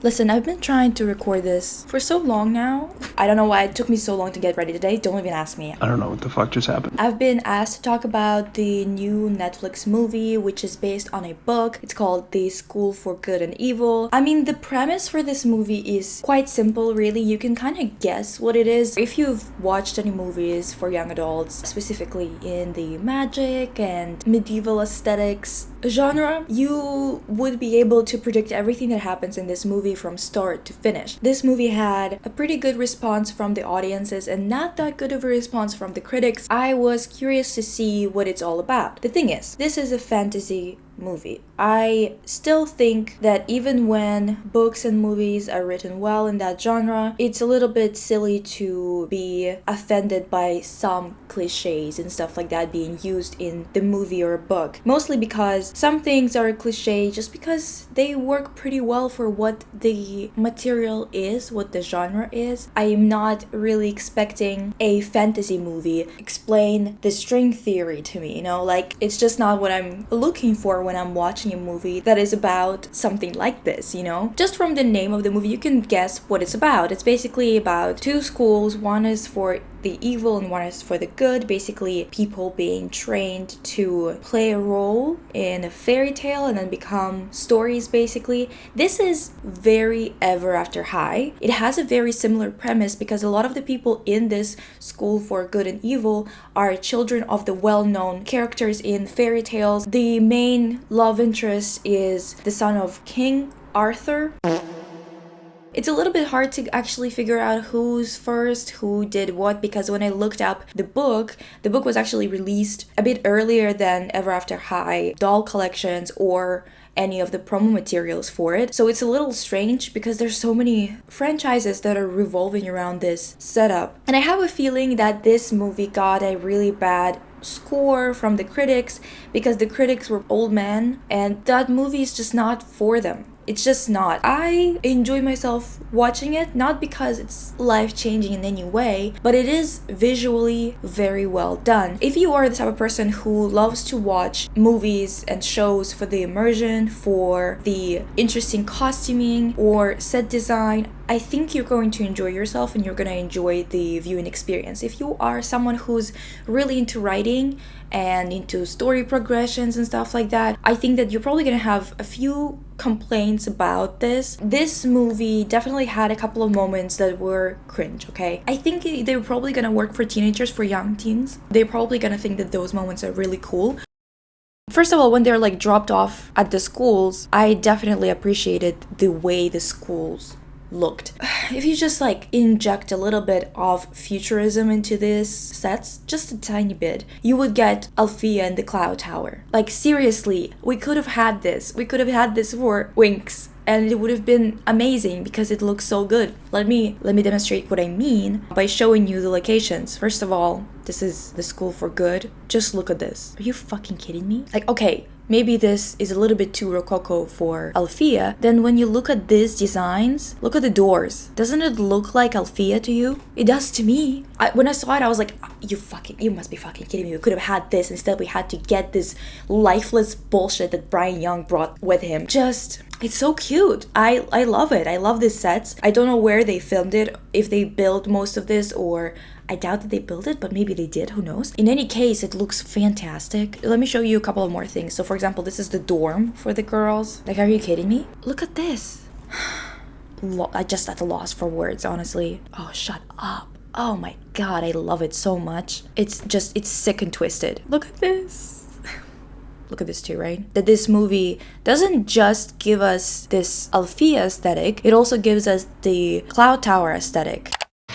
Listen, I've been trying to record this for so long now. I don't know why it took me so long to get ready today. Don't even ask me. I don't know what the fuck just happened. I've been asked to talk about the new Netflix movie, which is based on a book. It's called The School for Good and Evil. I mean, the premise for this movie is quite simple, really. You can kind of guess what it is. If you've watched any movies for young adults, specifically in the magic and medieval aesthetics genre, you would be able to predict everything that happens in this movie from start to finish. This movie had a pretty good response from the audiences and not that good of a response from the critics. I was curious to see what it's all about. The thing is, this is a fantasy movie. I still think that even when books and movies are written well in that genre, it's a little bit silly to be offended by some cliches and stuff like that being used in the movie or book. Mostly because some things are cliche just because they work pretty well for what the material is, what the genre is. I am not really expecting a fantasy movie explain the string theory to me, like it's just not what I'm looking for when I'm watching a movie that is about something like this, Just from the name of the movie, you can guess what it's about. It's basically about two schools. One is for the evil and one is for the good. Basically, people being trained to play a role in a fairy tale and then become stories, basically. This is very Ever After High. It has a very similar premise because a lot of the people in this school for good and evil are children of the well-known characters in fairy tales. The main love interest is the son of King Arthur. It's a little bit hard to actually figure out who's first, who did what, because when I looked up the book was actually released a bit earlier than Ever After High doll collections or any of the promo materials for it. So it's a little strange because there's so many franchises that are revolving around this setup. And I have a feeling that this movie got a really bad score from the critics because the critics were old men and that movie is just not for them. It's just not. I enjoy myself watching it, not because it's life-changing in any way, but it is visually very well done. If you are the type of person who loves to watch movies and shows for the immersion, for the interesting costuming or set design, I think you're going to enjoy yourself and you're going to enjoy the viewing experience. If you are someone who's really into writing and into story progressions and stuff like that, I think that you're probably going to have a few complaints about this. This movie definitely had a couple of moments that were cringe, okay? I think they're probably going to work for teenagers, for young teens. They're probably going to think that those moments are really cool. First of all, when they're dropped off at the schools, I definitely appreciated the way the schools looked. If you just inject a little bit of futurism into these sets, just a tiny bit, you would get Althea and the Cloud Tower. Seriously, we could have had this. We could have had this for Winx and it would have been amazing because it looks so good. Let me demonstrate what I mean by showing you the locations. First of all, this is the School for Good. Just look at this. Are you fucking kidding me? Okay, maybe this is a little bit too rococo for Althea. Then when you look at these designs, look at the doors. Doesn't it look like Althea to you? It does to me. When I saw it, I was like, you must be fucking kidding me. We could have had this. Instead, we had to get this lifeless bullshit that Brian Young brought with him. It's so cute. I love it. I love these sets. I don't know where they filmed it, if they built most of this, or I doubt that they built it, but maybe they did, who knows. In any case, it looks fantastic. Let me show you a couple of more things. So for example, this is the dorm for the girls. Are you kidding me? Look at this. I just at a loss for words, honestly. Oh, shut up. Oh my god, I love it so much. It's sick and twisted. Look at this. Look at this too, right? That this movie doesn't just give us this Althea aesthetic, it also gives us the Cloud Tower aesthetic.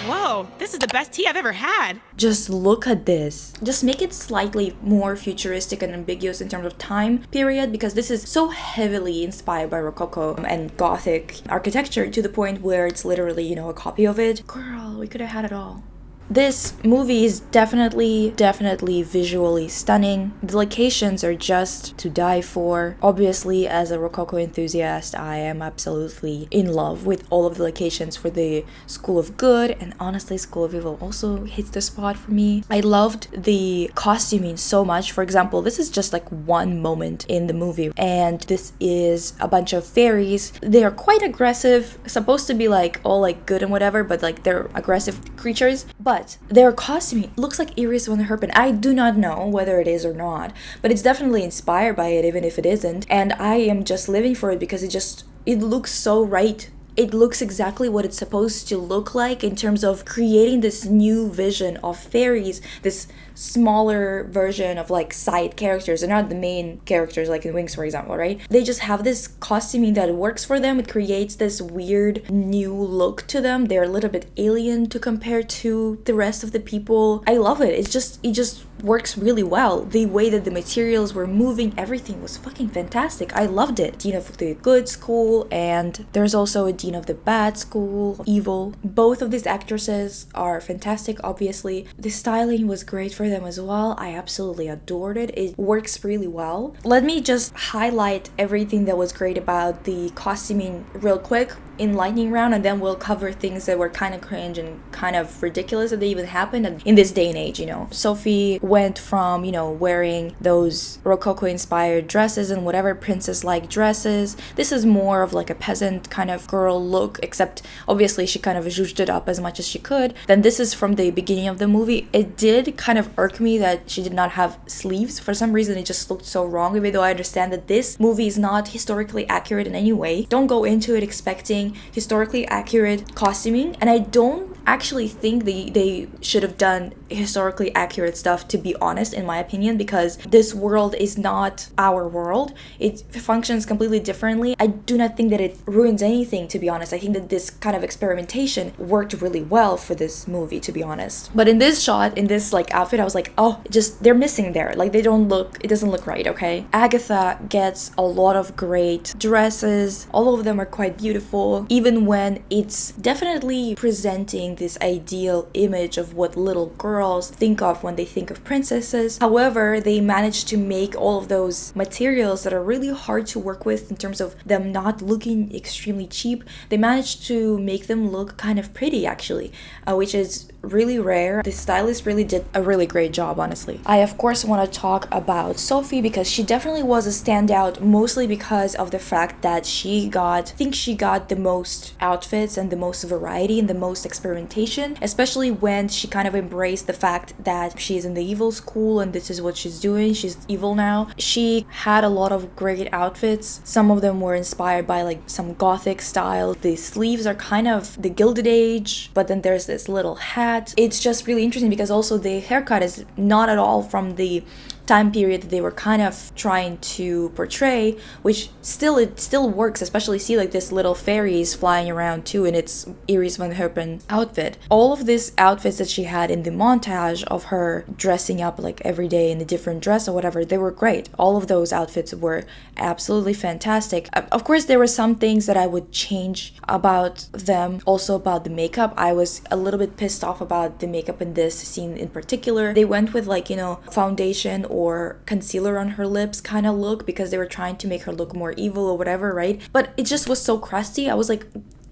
Whoa, this is the best tea I've ever had. Just look at this. Just make it slightly more futuristic and ambiguous in terms of time period, because this is so heavily inspired by Rococo and Gothic architecture to the point where it's literally, a copy of it. Girl, we could have had it all. This movie is definitely visually stunning. The locations are just to die for. Obviously, as a Rococo enthusiast, I am absolutely in love with all of the locations for the School of Good, and honestly, School of Evil also hits the spot for me. I loved the costuming so much. For example, this is just like one moment in the movie, and this is a bunch of fairies. They are quite aggressive, supposed to be like all like good and whatever, but like they're aggressive creatures. But their costuming looks like Iris van Herpen. I do not know whether it is or not, but it's definitely inspired by it, even if it isn't. And I am just living for it because it looks so right. It looks exactly what it's supposed to look like in terms of creating this new vision of fairies, this smaller version of like side characters. They're not the main characters like in Wings, for example, right? They just have this costuming that works for them. It creates this weird new look to them. They're a little bit alien to compare to the rest of the people. I love it. It just works really well. The way that the materials were moving, everything was fucking fantastic. I loved it. Dean of the Good School, and there's also a Dean of the Bad School, Evil. Both of these actresses are fantastic, obviously. The styling was great for them as well. I absolutely adored it. It works really well. Let me just highlight everything that was great about the costuming real quick in lightning round, and then we'll cover things that were kind of cringe and kind of ridiculous that they even happened in this day and age, you know. Sophie went from, you know, wearing those Rococo inspired dresses and whatever princess-like dresses. This is more of like a peasant kind of girl look, except obviously she kind of zhuzhed it up as much as she could. Then this is from the beginning of the movie. It did kind of irk me that she did not have sleeves. For some reason it just looked so wrong, even though I understand that this movie is not historically accurate in any way. Don't go into it expecting historically accurate costuming, and I don't actually think they should have done historically accurate stuff, to be honest, in my opinion, because this world is not our world. It functions completely differently. I do not think that it ruins anything, to be honest. I think that this kind of experimentation worked really well for this movie, to be honest. But in this shot, in this like outfit, I was like, oh, just they're missing there. Like it doesn't look right, okay? Agatha gets a lot of great dresses. All of them are quite beautiful, even when it's definitely presenting this ideal image of what little girls think of when they think of princesses. However, they managed to make all of those materials that are really hard to work with in terms of them not looking extremely cheap. They managed to make them look kind of pretty, actually, which is really rare. The stylist really did a really great job, honestly. I of course want to talk about Sophie because she definitely was a standout, mostly because of the fact that she got the most outfits and the most variety and the most experimentation, especially when she kind of embraced the fact that she's in the evil school and this is what she's doing. She's evil now. She had a lot of great outfits. Some of them were inspired by like some gothic style. The sleeves are kind of the Gilded Age, but then there's this little hat. It's just really interesting because also the haircut is not at all from the time period that they were kind of trying to portray, which it still works, especially see like this little fairies flying around too in its Iris van Herpen outfit. All of these outfits that she had in the montage of her dressing up like every day in a different dress or whatever, they were great. All of those outfits were absolutely fantastic. Of course, there were some things that I would change about them, also about the makeup. I was a little bit pissed off about the makeup in this scene in particular. They went with like, you know, foundation or concealer on her lips kind of look because they were trying to make her look more evil or whatever, right? But it just was so crusty. I was like,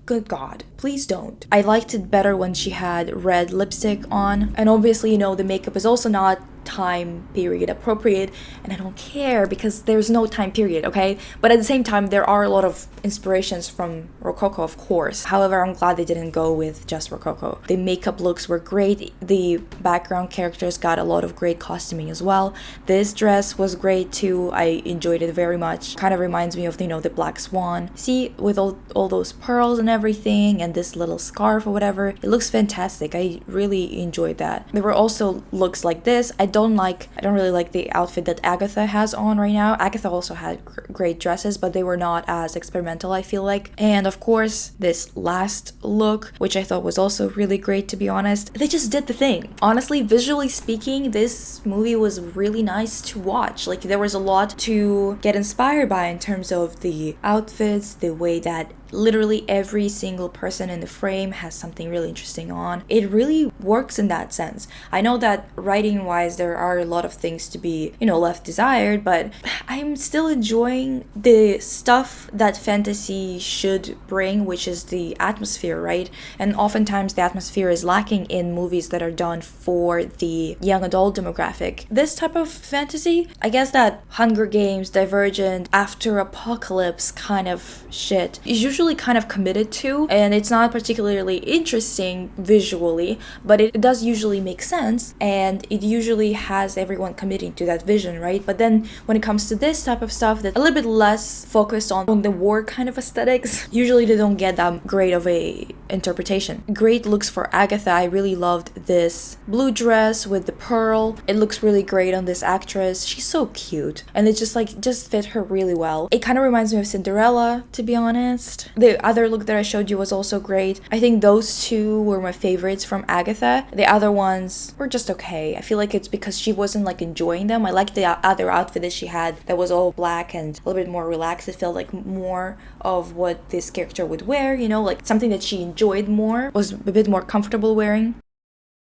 good God, please don't. I liked it better when she had red lipstick on. And obviously, you know, the makeup is also not time period appropriate, and I don't care because there's no time period, okay? But at the same time, there are a lot of inspirations from Rococo, of course. However, I'm glad they didn't go with just Rococo. The makeup looks were great. The background characters got a lot of great costuming as well. This dress was great too. I enjoyed it very much. Kind of reminds me of, you know, the Black Swan. See, with all those pearls and everything and this little scarf or whatever, it looks fantastic. I really enjoyed that. There were also looks like this. I don't really like the outfit that Agatha has on right now. Agatha also had great dresses, but they were not as experimental, I feel like. And of course, this last look, which I thought was also really great, to be honest. They just did the thing. Honestly, visually speaking, this movie was really nice to watch. Like, there was a lot to get inspired by in terms of the outfits, the way that literally every single person in the frame has something really interesting on. It really works in that sense. I know that writing wise there are a lot of things to be, left desired, but I'm still enjoying the stuff that fantasy should bring, which is the atmosphere, right? And oftentimes the atmosphere is lacking in movies that are done for the young adult demographic. This type of fantasy, I guess that Hunger Games, Divergent, After Apocalypse kind of shit is usually kind of committed to, and it's not particularly interesting visually, but it does usually make sense, and it usually has everyone committing to that vision, right? But then when it comes to this type of stuff that's a little bit less focused on the war kind of aesthetics, usually they don't get that great of a interpretation. Great looks for Agatha. I really loved this blue dress with the pearl. It looks really great on this actress. She's so cute, and it just fit her really well. It kind of reminds me of Cinderella, to be honest. The other look that I showed you was also great. I think those two were my favorites from Agatha. The other ones were just okay. I feel like it's because she wasn't like enjoying them. I liked the other outfit that she had that was all black and a little bit more relaxed. It felt like more of what this character would wear, like something that she enjoyed more, was a bit more comfortable wearing.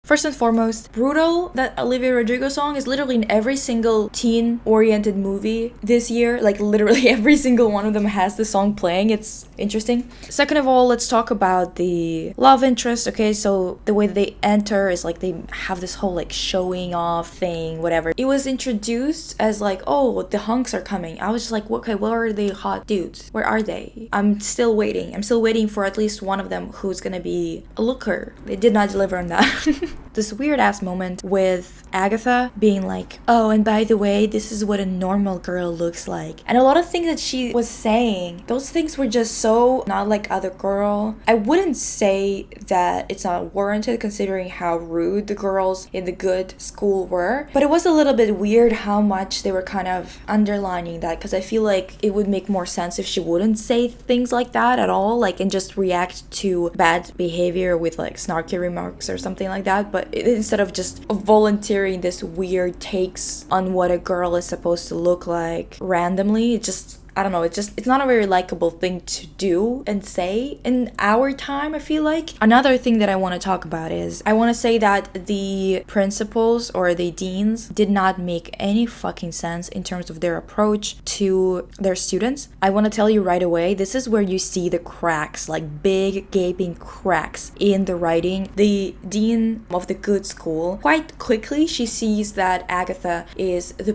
First and foremost, Brutal, that Olivia Rodrigo song, is literally in every single teen-oriented movie this year. Like, literally every single one of them has the song playing. It's interesting. Second of all, let's talk about the love interest. Okay, so the way that they enter is like they have this whole like showing off thing, whatever. It was introduced as like, oh, the hunks are coming. I was just like, okay, where are the hot dudes? Where are they? I'm still waiting. I'm still waiting for at least one of them who's gonna be a looker. They did not deliver on that. This weird ass moment with Agatha being like, oh, and by the way, this is what a normal girl looks like. And a lot of things that she was saying, those things were just so not like other girl. I wouldn't say that it's not warranted considering how rude the girls in the good school were, but it was a little bit weird how much they were kind of underlining that, because I feel like it would make more sense if she wouldn't say things like that at all, like, and just react to bad behavior with like snarky remarks or something like that. But instead of just volunteering this weird takes on what a girl is supposed to look like randomly, it just, I don't know, it's not a very likable thing to do and say in our time, I feel like. Another thing that I want to talk about is, I want to say that the principals or the deans did not make any fucking sense in terms of their approach to their students. I want to tell you right away, this is where you see the cracks, like big gaping cracks in the writing. The dean of the good school, quite quickly, she sees that Agatha is the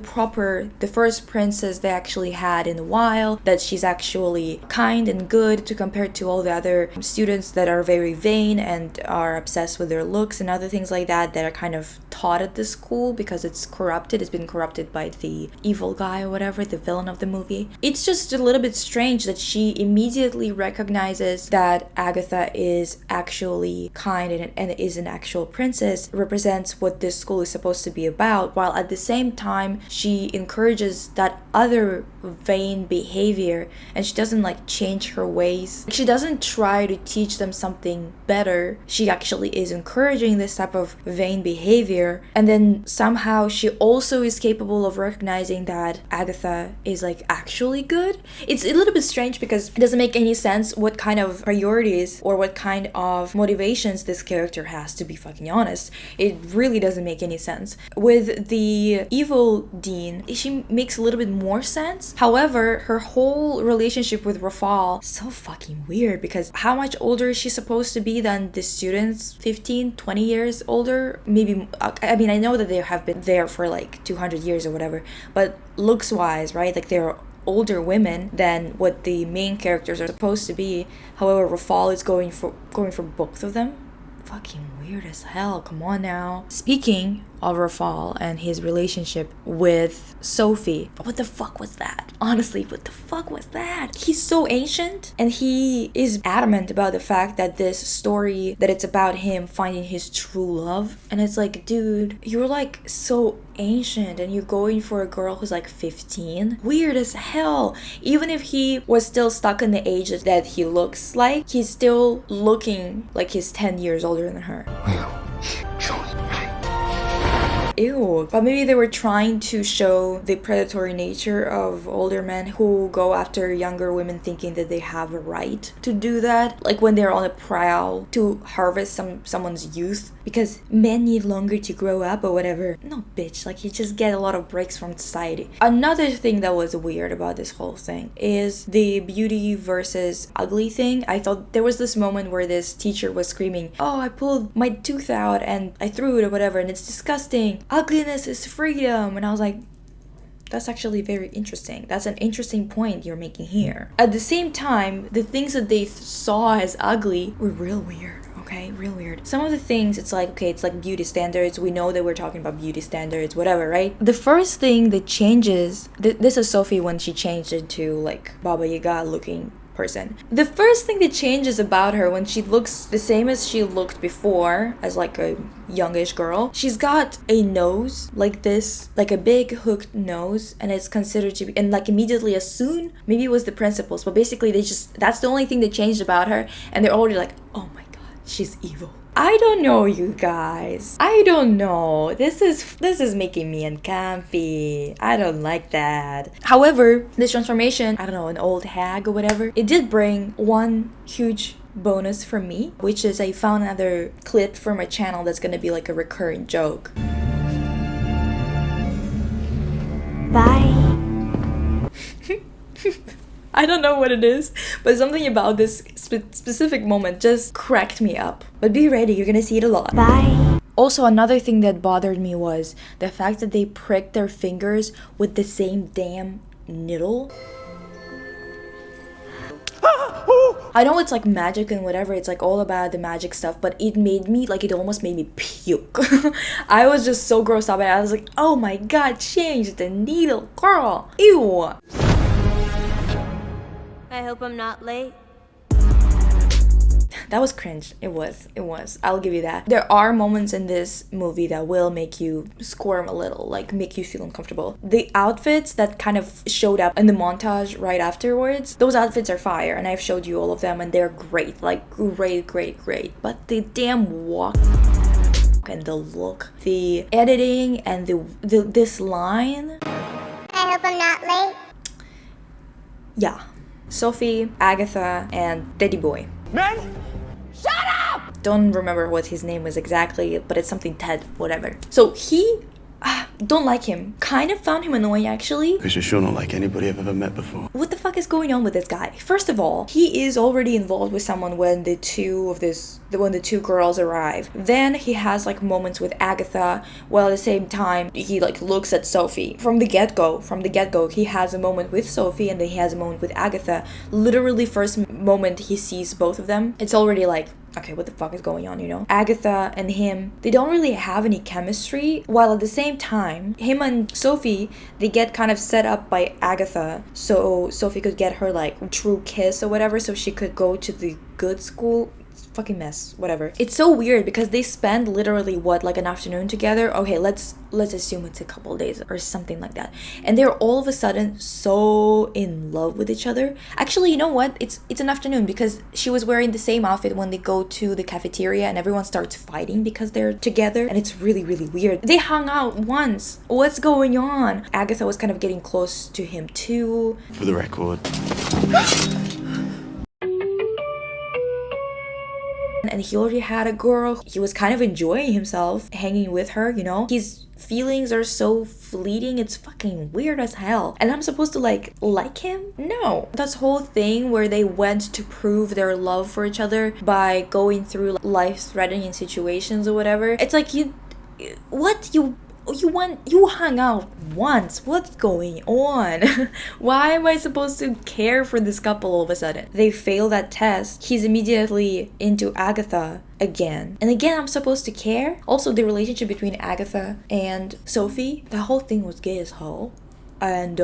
first princess they actually had in a while, that she's actually kind and good to compare to all the other students that are very vain and are obsessed with their looks and other things like that are kind of taught at the school because it's been corrupted by the evil guy or whatever, the villain of the movie. It's just a little bit strange that she immediately recognizes that Agatha is actually kind and is an actual princess, represents what this school is supposed to be about, while at the same time she encourages that other vain behavior, and she doesn't like change her ways. She doesn't try to teach them something better. She actually is encouraging this type of vain behavior, and then somehow she also is capable of recognizing that Agatha is like actually good. It's a little bit strange because it doesn't make any sense what kind of priorities or what kind of motivations this character has, to be fucking honest. It really doesn't make any sense. With the evil dean, she makes a little bit more sense. However, her whole relationship with Rafal is so fucking weird, because how much older is she supposed to be than the students? 15, 20 years older? Maybe, I mean, I know that they have been there for like 200 years or whatever, but looks wise, right? Like they're older women than what the main characters are supposed to be. However, Rafal is going for both of them. Fucking weird as hell. Come on now. Speaking of Rafal and his relationship with Sophie, what the fuck was that? Honestly, what the fuck was that? He's so ancient, and he is adamant about the fact that this story, that it's about him finding his true love. And it's like, dude, you're like so ancient and you're going for a girl who's like 15. Weird as hell. Even if he was still stuck in the age that he looks like, he's still looking like he's 10 years older than her. Ew. But maybe they were trying to show the predatory nature of older men who go after younger women thinking that they have a right to do that. Like when they're on a prowl to harvest someone's youth because men need longer to grow up or whatever. No, bitch. Like you just get a lot of breaks from society. Another thing that was weird about this whole thing is the beauty versus ugly thing. I thought there was this moment where this teacher was screaming, oh, I pulled my tooth out and I threw it or whatever and it's disgusting. Ugliness is freedom. And I was like, that's actually very interesting. That's an interesting point you're making here. At the same time, the things that they saw as ugly were real weird. Okay, real weird. Some of the things, it's like, okay, it's like beauty standards. We know that we're talking about beauty standards, whatever, right? The first thing that changes, this is Sophie when she changed into like Baba Yaga looking person. The first thing that changes about her when she looks the same as she looked before as like a youngish girl, she's got a nose like this, like a big hooked nose, and it's considered to be, and like immediately as soon, maybe it was the principals, but basically that's the only thing that changed about her, and they're already like, oh my god, she's evil. I don't know, you guys. I don't know. This is making me uncomfy. I don't like that. However, this transformation, I don't know, an old hag or whatever, it did bring one huge bonus for me, which is I found another clip for my channel that's gonna be like a recurring joke. Bye. I don't know what it is, but something about this specific moment just cracked me up. But be ready, you're gonna see it a lot. Bye. Also, another thing that bothered me was the fact that they pricked their fingers with the same damn needle. I know it's like magic and whatever, it's like all about the magic stuff, but it made me, like, it almost made me puke. I was just so grossed out by it. I was like, oh my god, change the needle, girl. Ew. I hope I'm not late. That was cringe. It was. I'll give you that. There are moments in this movie that will make you squirm a little, like make you feel uncomfortable. The outfits that kind of showed up in the montage right afterwards, those outfits are fire, and I've showed you all of them, and they're great. Like, great. But the damn walk and the look, the editing, and this line. I hope I'm not late. Yeah. Sophie, Agatha, and Teddy Boy. Men! Shut up! Don't remember what his name was exactly, but it's something Ted, whatever. So he, don't like him. Kind of found him annoying, actually. Because you sure don't like anybody I've ever met before. What the fuck is going on with this guy? First of all, he is already involved with someone when the two girls arrive. Then he has like moments with Agatha, while at the same time he like looks at Sophie. From the get-go, he has a moment with Sophie and then he has a moment with Agatha. Literally first moment he sees both of them, it's already like, okay, what the fuck is going on, you know? Agatha and him, they don't really have any chemistry, while at the same time, him and Sophie, they get kind of set up by Agatha, so Sophie could get her, like, true kiss or whatever, so she could go to the good school. Fucking mess, whatever. It's so weird because they spend literally like an afternoon together. Okay, let's assume it's a couple days or something like that, and they're all of a sudden so in love with each other. Actually, you know what, it's an afternoon because she was wearing the same outfit when they go to the cafeteria and everyone starts fighting because they're together, and it's really weird. They hung out once. What's going on? Agatha was kind of getting close to him too. For the record. And he already had a girl. He was kind of enjoying himself hanging with her, you know? His feelings are so fleeting, it's fucking weird as hell. And I'm supposed to like him? No. This whole thing where they went to prove their love for each other by going through life-threatening situations or whatever. It's like you hung out once. What's going on? Why am I supposed to care for this couple all of a sudden? They fail that test. He's immediately into Agatha again. And again, I'm supposed to care? Also, the relationship between Agatha and Sophie, the whole thing was gay as hell. And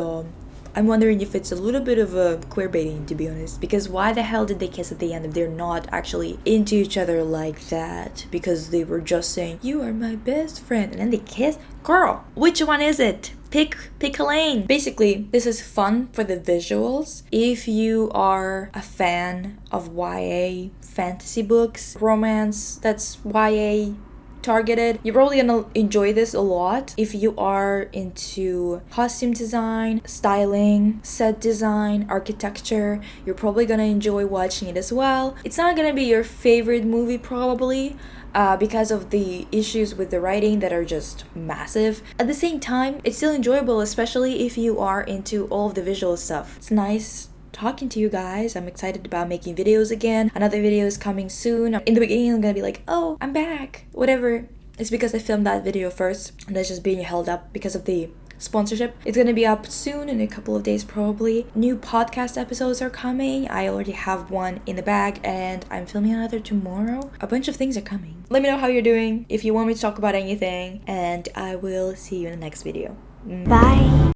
I'm wondering if it's a little bit of a queer baiting, to be honest, because why the hell did they kiss at the end if they're not actually into each other like that? Because they were just saying, you are my best friend, and then they kiss? Girl, which one is it? Pick a lane. Basically, this is fun for the visuals. If you are a fan of YA fantasy books, romance, that's YA targeted. You're probably gonna enjoy this a lot if you are into costume design, styling, set design, architecture. You're probably gonna enjoy watching it as well. It's not gonna be your favorite movie probably, because of the issues with the writing that are just massive. At the same time, it's still enjoyable, especially if you are into all of the visual stuff. It's nice talking to you guys. I'm excited about making videos again. Another video is coming soon. In the beginning, I'm gonna be like, oh, I'm back, whatever. It's because I filmed that video first, and that's just being held up because of the sponsorship. It's gonna be up soon, in a couple of days probably. New podcast episodes are coming. I already have one in the bag, and I'm filming another tomorrow. A bunch of things are coming. Let me know how you're doing, if you want me to talk about anything, and I will see you in the next video. Bye.